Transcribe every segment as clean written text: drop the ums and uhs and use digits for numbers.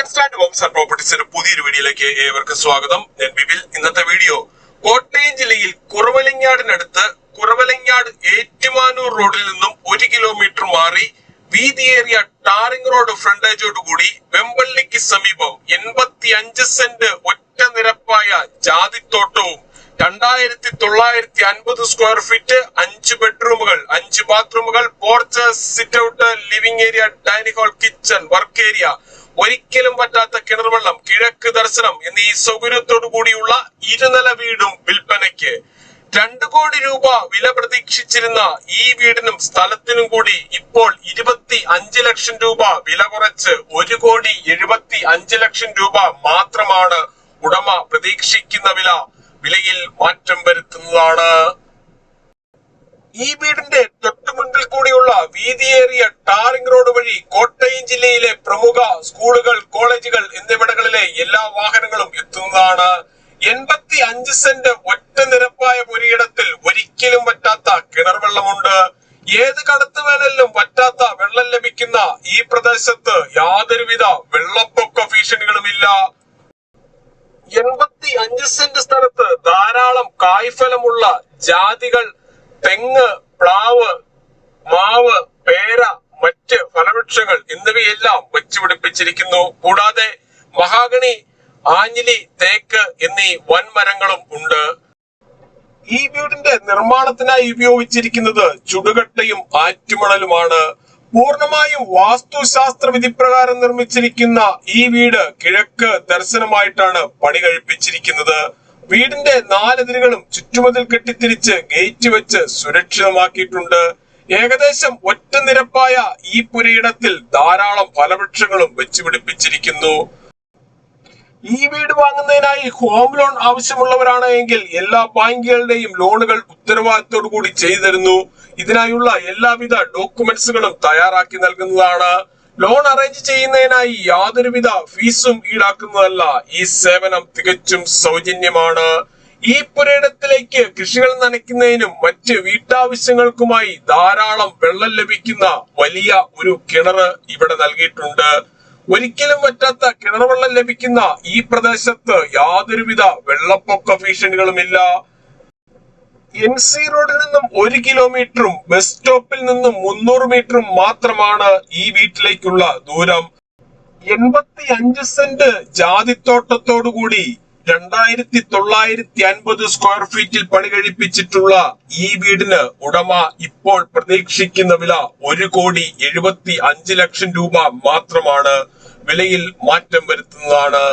Pulickan stand Holmes and പ്രോപ്പർട്ടീസിന്റെ പുതിയൊരു വീഡിയോയിലേക്ക് ഏവർക്കും സ്വാഗതം. ഞാൻ ബിബിൽ. ഇന്നത്തെ വീഡിയോ കോട്ടയം ജില്ലയിൽ കുറവലങ്ങാടിനടുത്ത് കുറവലങ്ങാട് ഏറ്റുമാനൂർ റോഡിൽ നിന്നും 1 കിലോമീറ്റർ മാറി വീതിയേറിയ ടാറിംഗ് റോഡ് ഫ്രണ്ടേജോട് കൂടി വെമ്പള്ളിക്ക് സമീപം 85 സെന്റ് ഒറ്റ നിരപ്പായ ജാതിത്തോട്ടവും 2950 സ്ക്വയർ ഫീറ്റ് 5 ബെഡ്റൂമുകൾ 5 ബാത്റൂമുകൾ porch sit out living area dining hall kitchen work area ഒരിക്കലും പറ്റാത്ത കിണർവെള്ളം കിഴക്ക് ദർശനം എന്നീ സൗകര്യത്തോടു കൂടിയുള്ള ഇരുനില വീടും വിൽപ്പനയ്ക്ക്. 2 കോടി രൂപ വില പ്രതീക്ഷിച്ചിരുന്ന ഈ വീടിനും സ്ഥലത്തിനും കൂടി ഇപ്പോൾ 25 ലക്ഷം രൂപ വില കുറച്ച് 1,75 ലക്ഷം രൂപ മാത്രമാണ് ഉടമ പ്രതീക്ഷിക്കുന്ന വിലയിൽ മാറ്റം വരുത്തുന്നതാണ്. ഈ വീടിന്റെ തൊട്ടുമുൻപിൽ കൂടിയുള്ള വീതിയേറിയ ടാറിംഗ് റോഡ് വഴി കോട്ടയം ജില്ലയിലെ പ്രമുഖ സ്കൂളുകൾ, കോളേജുകൾ എന്നിവിടങ്ങളിലെ എല്ലാ വാഹനങ്ങളും എത്തുന്നതാണ്. 85 സെന്റ് ഒറ്റ നിരപ്പായ പുരയിടത്തിൽ ഒരിക്കലും വറ്റാത്ത കിണർ വെള്ളമുണ്ട്. ഏത് കടുത്ത വേനലിലും വറ്റാത്ത വെള്ളം ലഭിക്കുന്ന ഈ പ്രദേശത്ത് യാതൊരുവിധ വെള്ളപ്പൊക്ക ഭീഷണികളുമില്ല. 85 സെന്റ് സ്ഥലത്ത് ധാരാളം കായ്ഫലമുള്ള ജാതികൾ, തെങ്ങ്, പ്ലാവ്, മാവ്, പേര, മറ്റ് ഫലവൃക്ഷങ്ങൾ എന്നിവയെല്ലാം വെച്ചുപിടിപ്പിച്ചിരിക്കുന്നു. കൂടാതെ മഹാഗണി, ആഞ്ഞിലി, തേക്ക് എന്നീ വൻമരങ്ങളും ഉണ്ട്. ഈ വീടിന്റെ നിർമ്മാണത്തിനായി ഉപയോഗിച്ചിരിക്കുന്നത് ചുടുകട്ടയും ആറ്റുമണലുമാണ്. പൂർണ്ണമായും വാസ്തുശാസ്ത്ര വിധിപ്രകാരം നിർമ്മിച്ചിരിക്കുന്ന ഈ വീട് കിഴക്ക് ദർശനമായിട്ടാണ് പണി കഴിപ്പിച്ചിരിക്കുന്നത്. വീടിന്റെ 4 അതിരുകളും ചുറ്റുമതിൽ കെട്ടിത്തിരിച്ച് ഗേറ്റ് വെച്ച് സുരക്ഷിതമാക്കിയിട്ടുണ്ട്. ഏകദേശം ഒറ്റ നിരപ്പായ ഈ പുരയിടത്തിൽ ധാരാളം ഫലവൃക്ഷങ്ങളും വെച്ചുപിടിപ്പിച്ചിരിക്കുന്നു. ഈ വീട് വാങ്ങുന്നതിനായി ഹോം ലോൺ ആവശ്യമുള്ളവരാണ് എങ്കിൽ എല്ലാ ബാങ്കുകളുടെയും ലോണുകൾ ഉത്തരവാദിത്തോടു കൂടി ചെയ്തു തരുന്നു. ഇതിനായുള്ള എല്ലാവിധ ഡോക്യുമെന്റ്സുകളും തയ്യാറാക്കി നൽകുന്നതാണ്. ലോൺ അറേഞ്ച് ചെയ്യുന്നതിനായി യാതൊരുവിധ ഫീസും ഈടാക്കുന്നതല്ല. ഈ സേവനം തികച്ചും സൗജന്യമാണ്. ഈ പുരയിടത്തിലേക്ക് കൃഷികൾ നനയ്ക്കുന്നതിനും മറ്റ് വീട്ടാവശ്യങ്ങൾക്കുമായി ധാരാളം വെള്ളം ലഭിക്കുന്ന വലിയ ഒരു കിണറ് ഇവിടെ നൽകിയിട്ടുണ്ട്. ഒരിക്കലും വറ്റാത്ത കിണർ വെള്ളം ലഭിക്കുന്ന ഈ പ്രദേശത്ത് യാതൊരുവിധ വെള്ളപ്പൊക്ക ഭീഷണികളുമില്ല. MC റോഡിൽ നിന്നും 1 കിലോമീറ്ററും ബസ് സ്റ്റോപ്പിൽ നിന്നും 300 മീറ്ററും മാത്രമാണ് ഈ വീട്ടിലേക്കുള്ള ദൂരം. 85 സെന്റ് ജാതിത്തോട്ടത്തോടുകൂടി 2950 സ്ക്വയർ ഫീറ്റിൽ പണി കഴിപ്പിച്ചിട്ടുള്ള ഈ വീടിന് ഉടമ ഇപ്പോൾ പ്രതീക്ഷിക്കുന്ന വില 1,75 ലക്ഷം രൂപ മാത്രമാണ്. വിലയിൽ മാറ്റം വരുത്തുന്നതാണ്.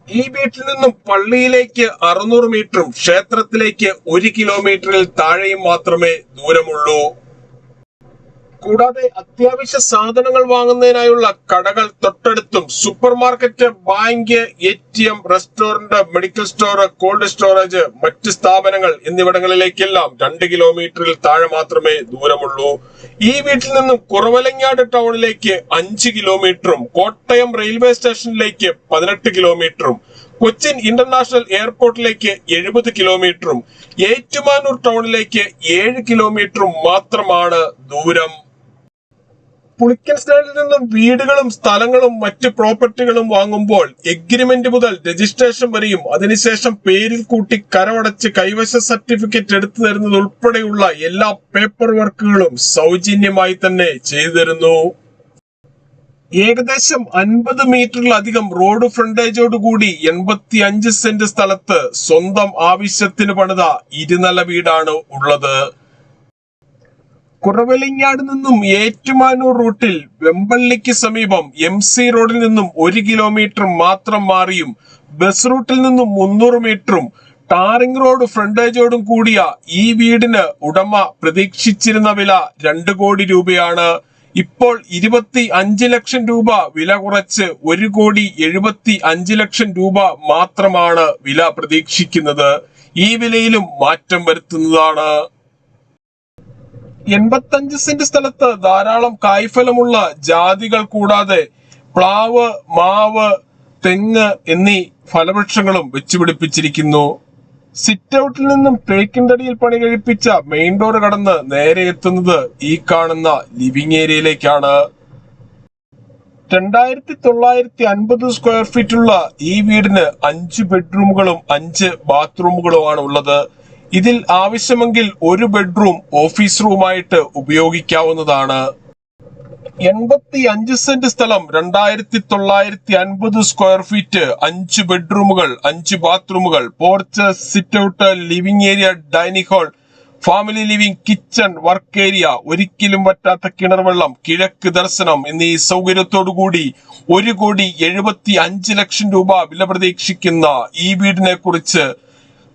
ഈ വീട്ടിൽ നിന്നും പള്ളിയിലേക്ക് 600 മീറ്ററും ക്ഷേത്രത്തിലേക്ക് 1 കിലോമീറ്ററിൽ താഴെയും മാത്രമേ ദൂരമുള്ളൂ. കൂടാതെ അത്യാവശ്യ സാധനങ്ങൾ വാങ്ങുന്നതിനായുള്ള കടകൾ തൊട്ടടുത്തും supermarket, bank, ATM, restaurant, medical store, cold storage, മറ്റ് സ്ഥാപനങ്ങൾ എന്നിവിടങ്ങളിലേക്കെല്ലാം 2 കിലോമീറ്ററിൽ താഴെ മാത്രമേ ദൂരമുള്ളൂ. ഈ വീട്ടിൽ നിന്നും കുറവലങ്ങാട് ടൗണിലേക്ക് 5 കിലോമീറ്ററും കോട്ടയം റെയിൽവേ സ്റ്റേഷനിലേക്ക് 18 കിലോമീറ്ററും കൊച്ചിൻ ഇന്റർനാഷണൽ എയർപോർട്ടിലേക്ക് 70 കിലോമീറ്ററും ഏറ്റുമാനൂർ ടൗണിലേക്ക് 7 കിലോമീറ്ററും മാത്രമാണ് ദൂരം. പുളിക്കൻ സ്റ്റാൻഡിൽ നിന്നും വീടുകളും സ്ഥലങ്ങളും മറ്റ് പ്രോപ്പർട്ടികളും വാങ്ങുമ്പോൾ എഗ്രിമെന്റ് മുതൽ രജിസ്ട്രേഷൻ വരെയും അതിനുശേഷം പേരിൽ കൂട്ടി കരമടച്ച് കൈവശ സർട്ടിഫിക്കറ്റ് എടുത്തു തരുന്നത് ഉൾപ്പെടെയുള്ള എല്ലാ പേപ്പർ വർക്കുകളും സൗജന്യമായി തന്നെ ചെയ്തു തരുന്നു. ഏകദേശം 50 മീറ്ററിലധികം റോഡ് ഫ്രണ്ടേജോട് കൂടി 85 സെന്റ് സ്ഥലത്ത് സ്വന്തം ആവശ്യത്തിന് പണിത ഇരുനില വീടാണ് ഉള്ളത്. കുറവലങ്ങാട് നിന്നും ഏറ്റുമാനൂർ റൂട്ടിൽ വെമ്പള്ളിക്ക് സമീപം MC റോഡിൽ നിന്നും 1 കിലോമീറ്റർ മാത്രം മാറിയും ബസ് റൂട്ടിൽ നിന്നും 300 മീറ്ററും ടാറിംഗ് റോഡ് ഫ്രണ്ടേജോടും കൂടിയ ഈ വീടിന് ഉടമ പ്രതീക്ഷിച്ചിരുന്ന വില 2 കോടി രൂപയാണ്. ഇപ്പോൾ 25 ലക്ഷം രൂപ വില കുറച്ച് 1,75 ലക്ഷം രൂപ മാത്രമാണ് വില പ്രതീക്ഷിക്കുന്നത്. ഈ വിലയിലും മാറ്റം വരുത്തുന്നതാണ്. 85 സെന്റ് സ്ഥലത്ത് ധാരാളം കായ്ഫലമുള്ള ജാതികൾ കൂടാതെ പ്ലാവ്, മാവ്, തെങ്ങ് എന്നീ ഫലവൃക്ഷങ്ങളും വെച്ചുപിടിപ്പിച്ചിരിക്കുന്നു. സിറ്റ് ഔട്ടിൽ നിന്നും തേക്കിൻതടിയിൽ പണി കഴിപ്പിച്ച മെയിൻ ഡോർ കടന്ന് നേരെ എത്തുന്നത് ഈ കാണുന്ന ലിവിംഗ് ഏരിയയിലേക്കാണ്. 2950 സ്ക്വയർ ഫീറ്റുള്ള ഈ വീടിന് 5 ബെഡ്റൂമുകളും 5 ബാത്റൂമുകളുമാണ് ഉള്ളത്. ഇതിൽ ആവശ്യമെങ്കിൽ ഒരു ബെഡ്റൂം ഓഫീസ് റൂമായിട്ട് ഉപയോഗിക്കാവുന്നതാണ്. 85 സെന്റ് സ്ഥലം, 2950 സ്ക്വയർ ഫീറ്റ്, 5 ബെഡ്റൂമുകൾ, 5 ബാത്റൂമുകൾ, porch, sit out, living area, dining hall, family living, kitchen, work area, ഒരിക്കലും വറ്റാത്ത കിണർ വെള്ളം, കിഴക്ക് ദർശനം എന്നീ സൗകര്യത്തോടുകൂടി 1,75,00,000 രൂപ വില പ്രതീക്ഷിക്കുന്ന ഈ വീടിനെ കുറിച്ച്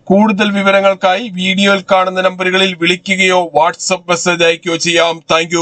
കൂടുതൽ വിവരങ്ങൾക്കായി വീഡിയോയിൽ കാണുന്ന നമ്പറുകളിൽ വിളിക്കുകയോ വാട്സപ്പ് മെസ്സേജ് അയക്കുകയോ ചെയ്യാം. താങ്ക്